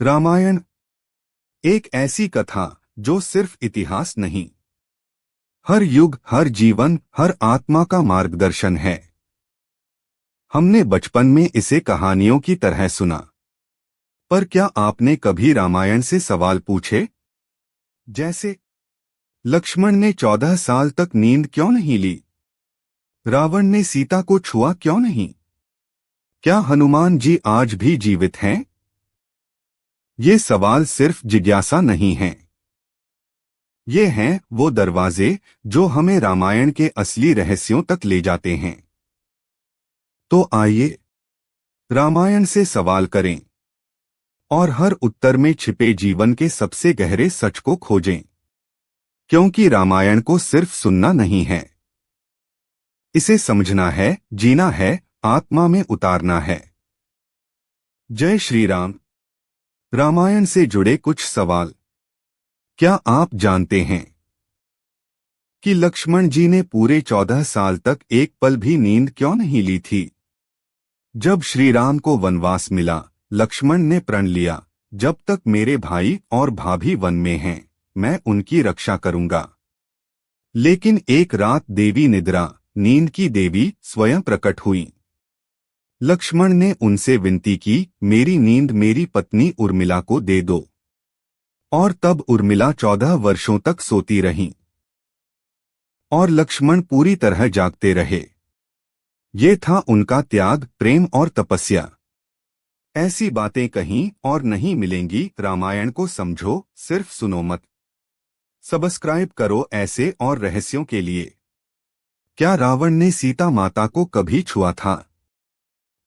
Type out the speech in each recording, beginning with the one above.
रामायण एक ऐसी कथा जो सिर्फ इतिहास नहीं, हर युग, हर जीवन, हर आत्मा का मार्गदर्शन है। हमने बचपन में इसे कहानियों की तरह सुना, पर क्या आपने कभी रामायण से सवाल पूछे? जैसे लक्ष्मण ने 14 साल तक नींद क्यों नहीं ली? रावण ने सीता को छुआ क्यों नहीं? क्या हनुमान जी आज भी जीवित हैं? ये सवाल सिर्फ जिज्ञासा नहीं हैं। ये हैं वो दरवाजे जो हमें रामायण के असली रहस्यों तक ले जाते हैं। तो आइए रामायण से सवाल करें और हर उत्तर में छिपे जीवन के सबसे गहरे सच को खोजें, क्योंकि रामायण को सिर्फ सुनना नहीं है, इसे समझना है, जीना है, आत्मा में उतारना है। जय श्री राम। रामायण से जुड़े कुछ सवाल। क्या आप जानते हैं कि लक्ष्मण जी ने पूरे 14 साल तक एक पल भी नींद क्यों नहीं ली थी? जब श्री राम को वनवास मिला, लक्ष्मण ने प्रण लिया, जब तक मेरे भाई और भाभी वन में हैं, मैं उनकी रक्षा करूंगा। लेकिन एक रात देवी निद्रा, नींद की देवी स्वयं प्रकट हुई। लक्ष्मण ने उनसे विनती की, मेरी नींद मेरी पत्नी उर्मिला को दे दो। और तब उर्मिला 14 वर्षों तक सोती रहीं और लक्ष्मण पूरी तरह जागते रहे। ये था उनका त्याग, प्रेम और तपस्या। ऐसी बातें कहीं और नहीं मिलेंगी। रामायण को समझो, सिर्फ सुनो मत। सब्सक्राइब करो ऐसे और रहस्यों के लिए। क्या रावण ने सीता माता को कभी छुआ था?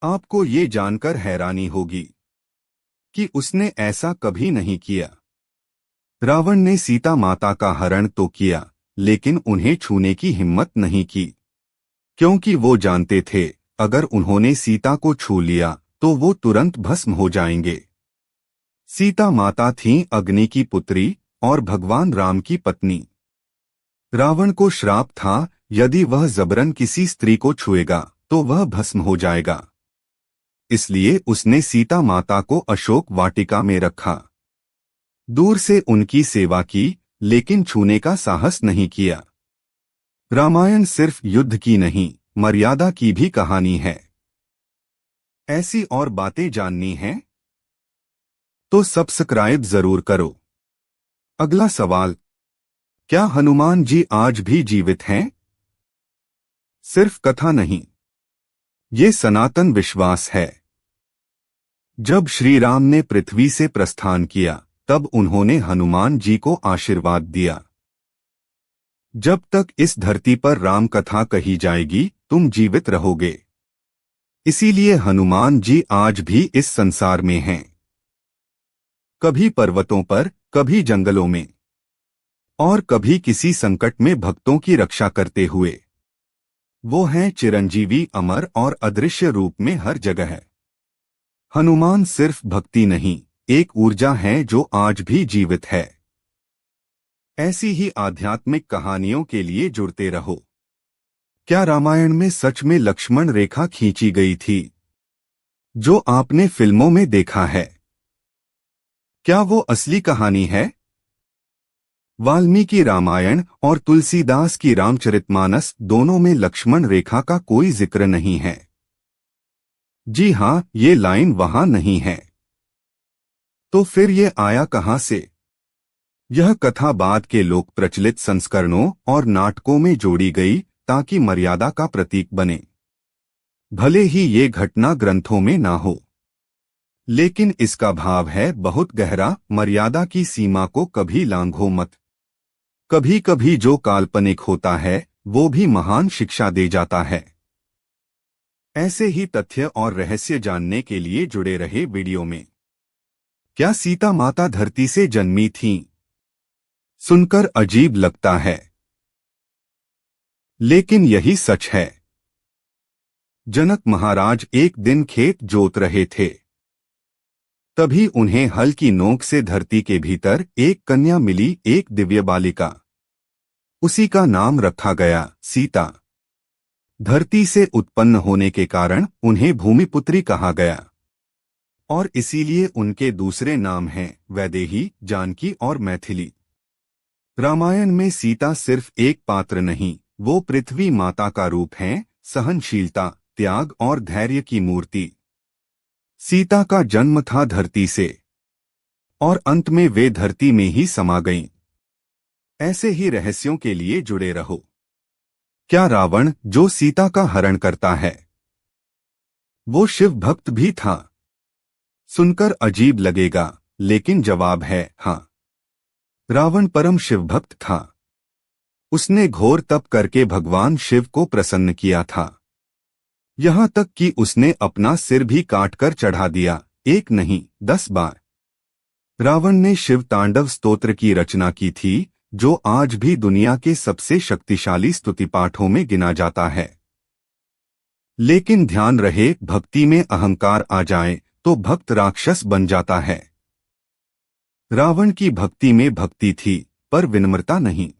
आपको ये जानकर हैरानी होगी कि उसने ऐसा कभी नहीं किया। रावण ने सीता माता का हरण तो किया, लेकिन उन्हें छूने की हिम्मत नहीं की, क्योंकि वो जानते थे अगर उन्होंने सीता को छू लिया तो वो तुरंत भस्म हो जाएंगे। सीता माता थीं अग्नि की पुत्री और भगवान राम की पत्नी। रावण को श्राप था, यदि वह जबरन किसी स्त्री को छुएगा तो वह भस्म हो जाएगा। इसलिए उसने सीता माता को अशोक वाटिका में रखा, दूर से उनकी सेवा की, लेकिन छूने का साहस नहीं किया। रामायण सिर्फ युद्ध की नहीं, मर्यादा की भी कहानी है। ऐसी और बातें जाननी हैं तो सब्सक्राइब जरूर करो। अगला सवाल, क्या हनुमान जी आज भी जीवित हैं? सिर्फ कथा नहीं, ये सनातन विश्वास है। जब श्री राम ने पृथ्वी से प्रस्थान किया, तब उन्होंने हनुमान जी को आशीर्वाद दिया, जब तक इस धरती पर राम कथा कही जाएगी तुम जीवित रहोगे। इसीलिए हनुमान जी आज भी इस संसार में हैं, कभी पर्वतों पर, कभी जंगलों में, और कभी किसी संकट में भक्तों की रक्षा करते हुए। वो हैं चिरंजीवी, अमर और अदृश्य रूप में हर जगह। हनुमान सिर्फ भक्ति नहीं, एक ऊर्जा है जो आज भी जीवित है। ऐसी ही आध्यात्मिक कहानियों के लिए जुड़ते रहो। क्या रामायण में सच में लक्ष्मण रेखा खींची गई थी, जो आपने फिल्मों में देखा है? क्या वो असली कहानी है? वाल्मीकि रामायण और तुलसीदास की रामचरितमानस दोनों में लक्ष्मण रेखा का कोई जिक्र नहीं है। जी हाँ, ये लाइन वहां नहीं है। तो फिर ये आया कहां से? यह कथा बाद के लोक प्रचलित संस्करणों और नाटकों में जोड़ी गई ताकि मर्यादा का प्रतीक बने। भले ही ये घटना ग्रंथों में ना हो, लेकिन इसका भाव है बहुत गहरा। मर्यादा की सीमा को कभी लांघो मत। कभी कभी जो काल्पनिक होता है वो भी महान शिक्षा दे जाता है। ऐसे ही तथ्य और रहस्य जानने के लिए जुड़े रहे वीडियो में। क्या सीता माता धरती से जन्मी थीं? सुनकर अजीब लगता है, लेकिन यही सच है। जनक महाराज एक दिन खेत जोत रहे थे, तभी उन्हें हल की नोक से धरती के भीतर एक कन्या मिली, एक दिव्य बालिका। उसी का नाम रखा गया सीता। धरती से उत्पन्न होने के कारण उन्हें भूमिपुत्री कहा गया। और इसीलिए उनके दूसरे नाम हैं वैदेही, जानकी और मैथिली। रामायण में सीता सिर्फ एक पात्र नहीं, वो पृथ्वी माता का रूप है, सहनशीलता, त्याग और धैर्य की मूर्ति। सीता का जन्म था धरती से और अंत में वे धरती में ही समा गईं। ऐसे ही रहस्यों के लिए जुड़े रहो। क्या रावण, जो सीता का हरण करता है, वो शिव भक्त भी था? सुनकर अजीब लगेगा, लेकिन जवाब है हाँ। रावण परम शिव भक्त था। उसने घोर तप करके भगवान शिव को प्रसन्न किया था। यहाँ तक कि उसने अपना सिर भी काटकर चढ़ा दिया, एक नहीं 10 बार। रावण ने शिव तांडव स्तोत्र की रचना की थी, जो आज भी दुनिया के सबसे शक्तिशाली स्तुति पाठों में गिना जाता है। लेकिन ध्यान रहे, भक्ति में अहंकार आ जाए तो भक्त राक्षस बन जाता है। रावण की भक्ति में भक्ति थी, पर विनम्रता नहीं।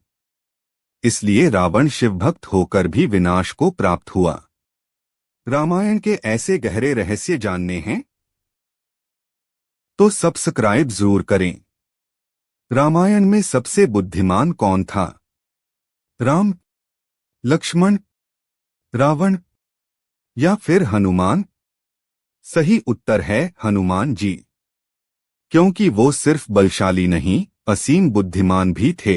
इसलिए रावण शिव भक्त होकर भी विनाश को प्राप्त हुआ। रामायण के ऐसे गहरे रहस्य जानने हैं तो सब्सक्राइब जरूर करें। रामायण में सबसे बुद्धिमान कौन था? राम, लक्ष्मण, रावण या फिर हनुमान? सही उत्तर है हनुमान जी, क्योंकि वो सिर्फ बलशाली नहीं, असीम बुद्धिमान भी थे।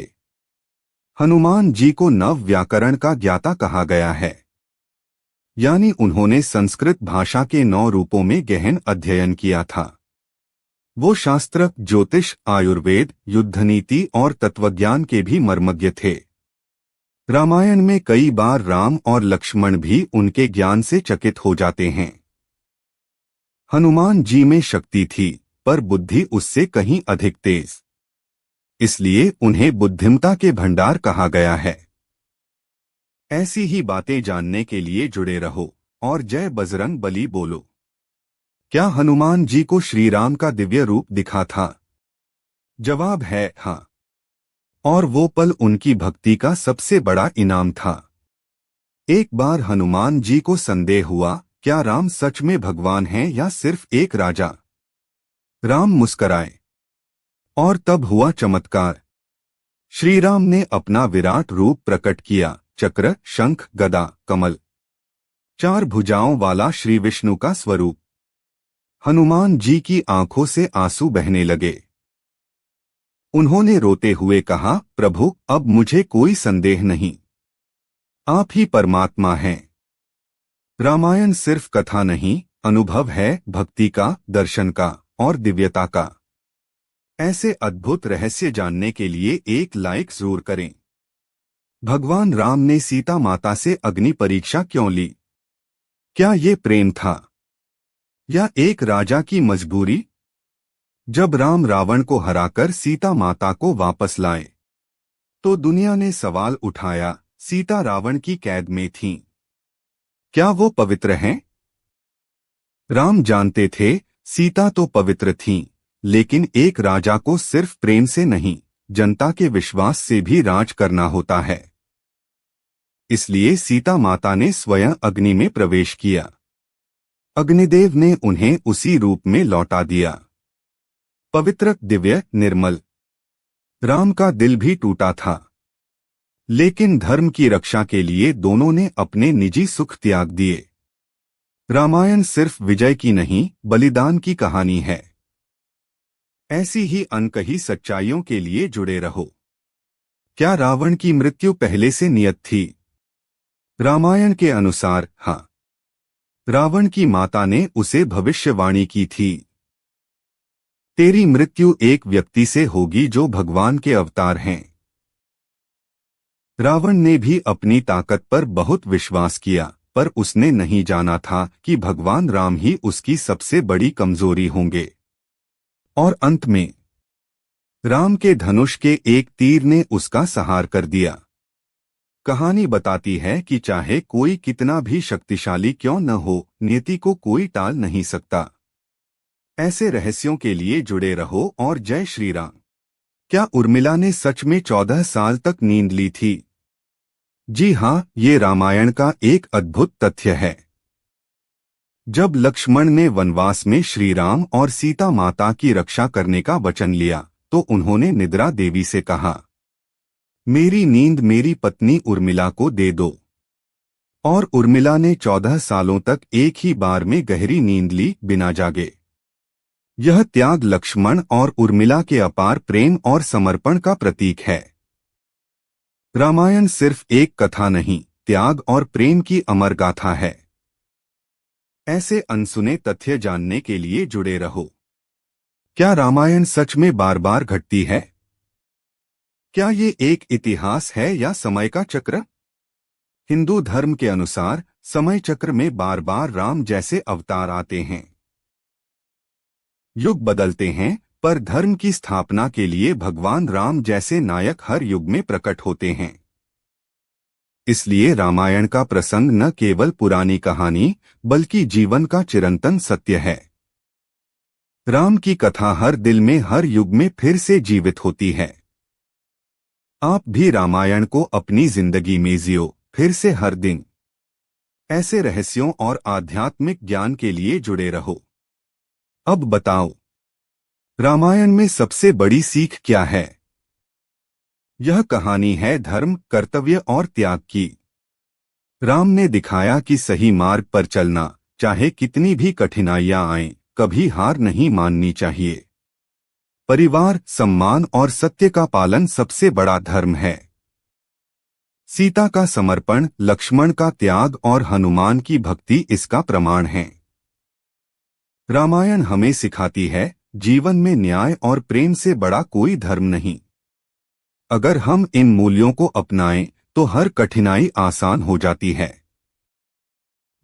हनुमान जी को नव व्याकरण का ज्ञाता कहा गया है, यानी उन्होंने संस्कृत भाषा के 9 रूपों में गहन अध्ययन किया था। वो शास्त्र, ज्योतिष, आयुर्वेद, युद्धनीति और तत्वज्ञान के भी मर्मज्ञ थे। रामायण में कई बार राम और लक्ष्मण भी उनके ज्ञान से चकित हो जाते हैं। हनुमान जी में शक्ति थी, पर बुद्धि उससे कहीं अधिक तेज। इसलिए उन्हें बुद्धिमता के भंडार कहा गया है। ऐसी ही बातें जानने के लिए जुड़े रहो और जय बजरंग बली बोलो। क्या हनुमान जी को श्री राम का दिव्य रूप दिखा था? जवाब है हाँ, और वो पल उनकी भक्ति का सबसे बड़ा इनाम था। एक बार हनुमान जी को संदेह हुआ, क्या राम सच में भगवान हैं या सिर्फ एक राजा? राम मुस्कराए और तब हुआ चमत्कार। श्री राम ने अपना विराट रूप प्रकट किया, चक्र, शंख, गदा, कमल, 4 भुजाओं वाला श्री विष्णु का स्वरूप। हनुमान जी की आंखों से आंसू बहने लगे। उन्होंने रोते हुए कहा, प्रभु, अब मुझे कोई संदेह नहीं, आप ही परमात्मा हैं। रामायण सिर्फ कथा नहीं, अनुभव है, भक्ति का, दर्शन का और दिव्यता का। ऐसे अद्भुत रहस्य जानने के लिए एक लाइक जरूर करें। भगवान राम ने सीता माता से अग्नि परीक्षा क्यों ली? क्या ये प्रेम था या एक राजा की मजबूरी? जब राम रावण को हराकर सीता माता को वापस लाए, तो दुनिया ने सवाल उठाया, सीता रावण की कैद में थीं, क्या वो पवित्र हैं? राम जानते थे सीता तो पवित्र थीं, लेकिन एक राजा को सिर्फ प्रेम से नहीं, जनता के विश्वास से भी राज करना होता है। इसलिए सीता माता ने स्वयं अग्नि में प्रवेश किया। अग्निदेव ने उन्हें उसी रूप में लौटा दिया, पवित्र, दिव्य, निर्मल। राम का दिल भी टूटा था, लेकिन धर्म की रक्षा के लिए दोनों ने अपने निजी सुख त्याग दिए। रामायण सिर्फ विजय की नहीं, बलिदान की कहानी है। ऐसी ही अनकही सच्चाइयों के लिए जुड़े रहो। क्या रावण की मृत्यु पहले से नियत थी? रामायण के अनुसार हाँ। रावण की माता ने उसे भविष्यवाणी की थी, तेरी मृत्यु एक व्यक्ति से होगी जो भगवान के अवतार हैं। रावण ने भी अपनी ताकत पर बहुत विश्वास किया, पर उसने नहीं जाना था कि भगवान राम ही उसकी सबसे बड़ी कमजोरी होंगे। और अंत में राम के धनुष के एक तीर ने उसका संहार कर दिया। कहानी बताती है कि चाहे कोई कितना भी शक्तिशाली क्यों न हो, नियति को कोई टाल नहीं सकता। ऐसे रहस्यों के लिए जुड़े रहो और जय श्री राम। क्या उर्मिला ने सच में 14 साल तक नींद ली थी? जी हाँ, ये रामायण का एक अद्भुत तथ्य है। जब लक्ष्मण ने वनवास में श्री राम और सीता माता की रक्षा करने का वचन लिया तो उन्होंने निद्रा देवी से कहा, मेरी नींद मेरी पत्नी उर्मिला को दे दो। और उर्मिला ने 14 सालों तक एक ही बार में गहरी नींद ली बिना जागे। यह त्याग लक्ष्मण और उर्मिला के अपार प्रेम और समर्पण का प्रतीक है। रामायण सिर्फ एक कथा नहीं, त्याग और प्रेम की अमर गाथा है। ऐसे अनसुने तथ्य जानने के लिए जुड़े रहो। क्या रामायण सच में बार बार घटती है? क्या ये एक इतिहास है या समय का चक्र? हिंदू धर्म के अनुसार समय चक्र में बार बार राम जैसे अवतार आते हैं। युग बदलते हैं, पर धर्म की स्थापना के लिए भगवान राम जैसे नायक हर युग में प्रकट होते हैं। इसलिए रामायण का प्रसंग न केवल पुरानी कहानी बल्कि जीवन का चिरंतन सत्य है। राम की कथा हर दिल में हर युग में फिर से जीवित होती है। आप भी रामायण को अपनी जिंदगी में जियो, फिर से हर दिन। ऐसे रहस्यों और आध्यात्मिक ज्ञान के लिए जुड़े रहो। अब बताओ, रामायण में सबसे बड़ी सीख क्या है? यह कहानी है धर्म, कर्तव्य और त्याग की। राम ने दिखाया कि सही मार्ग पर चलना, चाहे कितनी भी कठिनाइयां आएं, कभी हार नहीं माननी चाहिए। परिवार, सम्मान और सत्य का पालन सबसे बड़ा धर्म है। सीता का समर्पण, लक्ष्मण का त्याग और हनुमान की भक्ति इसका प्रमाण है। रामायण हमें सिखाती है, जीवन में न्याय और प्रेम से बड़ा कोई धर्म नहीं। अगर हम इन मूल्यों को अपनाएं तो हर कठिनाई आसान हो जाती है।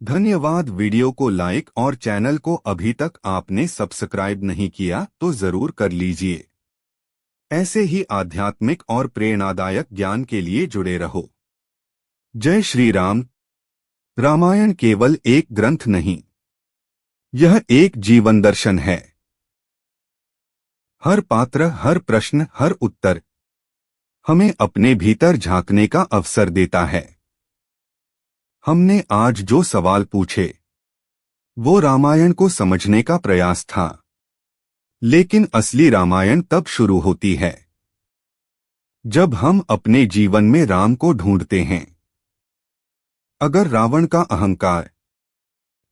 धन्यवाद। वीडियो को लाइक और चैनल को अभी तक आपने सब्सक्राइब नहीं किया तो जरूर कर लीजिए। ऐसे ही आध्यात्मिक और प्रेरणादायक ज्ञान के लिए जुड़े रहो। जय श्री राम। रामायण केवल एक ग्रंथ नहीं, यह एक जीवन दर्शन है। हर पात्र, हर प्रश्न, हर उत्तर हमें अपने भीतर झांकने का अवसर देता है। हमने आज जो सवाल पूछे वो रामायण को समझने का प्रयास था, लेकिन असली रामायण तब शुरू होती है जब हम अपने जीवन में राम को ढूंढते हैं। अगर रावण का अहंकार,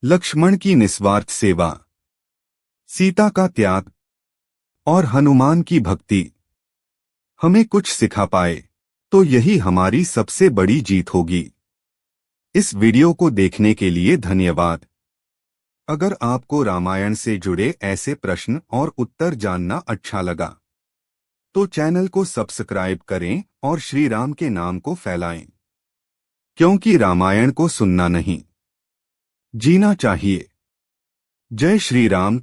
लक्ष्मण की निस्वार्थ सेवा, सीता का त्याग और हनुमान की भक्ति हमें कुछ सिखा पाए, तो यही हमारी सबसे बड़ी जीत होगी। इस वीडियो को देखने के लिए धन्यवाद। अगर आपको रामायण से जुड़े ऐसे प्रश्न और उत्तर जानना अच्छा लगा तो चैनल को सब्सक्राइब करें और श्री राम के नाम को फैलाएं, क्योंकि रामायण को सुनना नहीं, जीना चाहिए। जय श्री राम।